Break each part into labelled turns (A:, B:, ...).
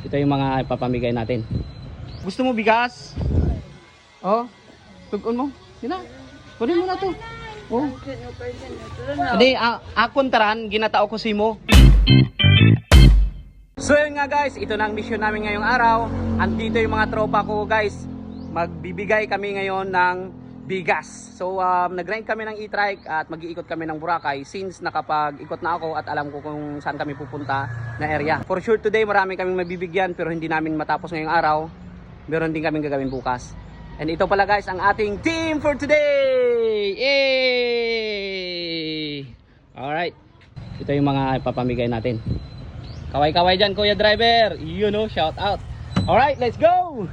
A: Ito yung mga ipapamigay natin. Gusto mo bigas? Oh, tugon mo. Sina? Kunin mo na to. Oh. Hindi, akon taran, ginatao ko simo. So yun nga guys, ito na ang mission namin ngayong araw. Andito yung mga tropa ko guys. Magbibigay kami ngayon ng bigas. So nag-rent kami ng e-trike at mag-iikot kami ng Boracay since nakapag-ikot na ako at alam ko kung saan kami pupunta na area. For sure today marami kaming mabibigyan pero hindi namin matapos ngayong araw. Meron din kaming gagawin bukas. And ito pala guys ang ating team for today! Yay! Alright, ito yung mga ipapamigay natin. Kaway-kaway dyan kuya driver, you know, shout out. Alright, let's go!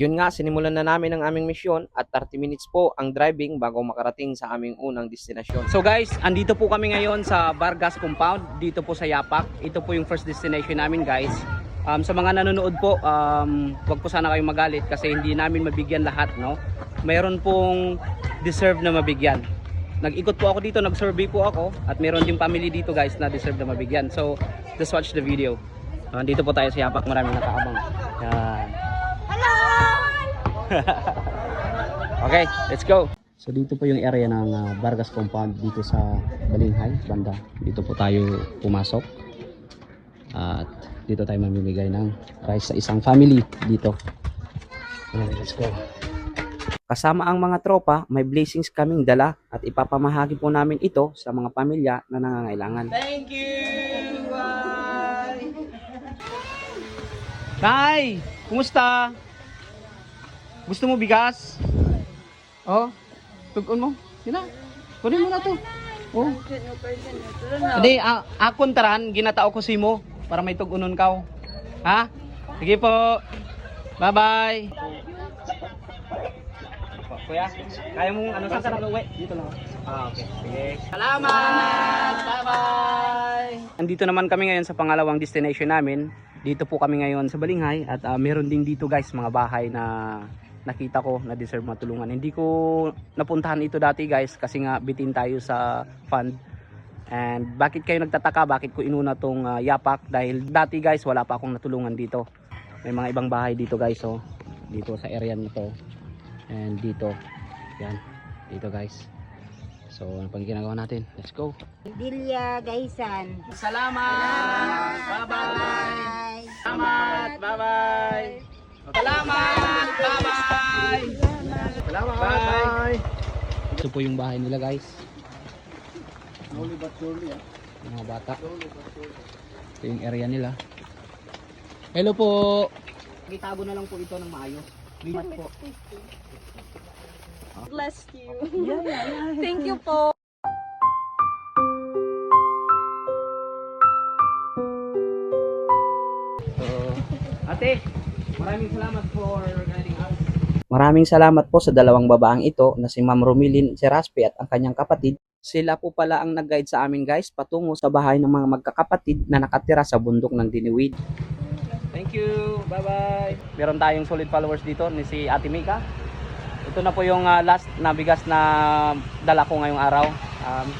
A: Yun nga, sinimulan na namin ang aming misyon at 30 minutes po ang driving bago makarating sa aming unang destinasyon. So guys, andito po kami ngayon sa Vargas Compound, dito po sa Yapak. Ito po yung first destination namin guys. Sa mga nanonood po, wag po sana kayong magalit kasi hindi namin mabigyan lahat, no? Mayroon pong deserve na mabigyan. Nag-ikot po ako dito, nag-survey po ako at mayroon din family dito guys na deserve na mabigyan. So, just watch the video. Dito po tayo sa Yapak, maraming nakaabang. Yan. Okay, let's go. So dito po yung area ng Vargas Compound dito sa Balinghay banda. Dito po tayo pumasok. At dito tayo mamimigay ng rice sa isang family dito. Okay, let's go. Kasama ang mga tropa, may blessings kaming dala at ipapamahagi po namin ito sa mga pamilya na nangangailangan. Thank you. Bye. Nay, kumusta? Gusto mo bigas? Oh, tugon mo. Sina? Kunin mo na to. Oh. Hindi, akon taran, ginatao ko simo para may tugunon ka. Ha? Sige po. Bye-bye. Kuya, kaya mong ano saan ka nag-uwi? Dito lang. Okay. Sige. Salamat. Bye-bye. Andito naman kami ngayon sa pangalawang destination namin. Dito po kami ngayon sa Balinghay at meron din dito guys mga bahay na nakita ko na deserve matulungan. Hindi ko napuntahan ito dati guys kasi nga bitin tayo sa fund. And bakit kayo nagtataka bakit ko inuna tong Yapak? Dahil dati guys wala pa akong natulungan dito. May mga ibang bahay dito guys, oh. Dito sa area nito. And dito. Yan. Dito guys. So ano pang ginagawa natin? Let's go.
B: Dilya Gaisan.
A: Salamat. Bye-bye. Salamat. Bye-bye. Salamat. Bye-bye. Salamat. Bye. Ito po yung bahay nila guys. Slowly but surely. Mga bata. Ito yung area nila. Hello po. Itago na lang po ito ng maayos. Limat po.
C: Bless you. Thank you po.
A: Ate, maraming salamat for guiding us.
D: Maraming salamat po sa dalawang babaang ito na si Ma'am Romilin Seraspe at ang kanyang kapatid. Sila po pala ang nag-guide sa amin guys patungo sa bahay ng mga magkakapatid na nakatira sa bundok ng Diniwid.
A: Thank you. Bye-bye. Meron tayong solid followers dito ni si Ate Mika. Ito na po yung last na bigas na dala ko ngayong araw.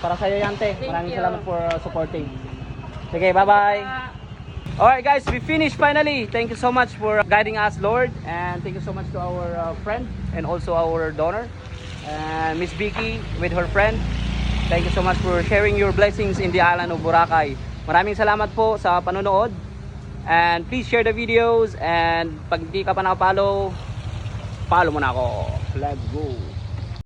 A: Para sa iyo Yante. Maraming salamat for supporting. Sige, bye-bye. Alright guys, we finished finally. Thank you so much for guiding us, Lord. And thank you so much to our friend and also our donor. And Miss Vicky with her friend. Thank you so much for sharing your blessings in the island of Boracay. Maraming salamat po sa panonood. And please share the videos. And pag di ka pa nakapollow, follow mo na ako. Let's go.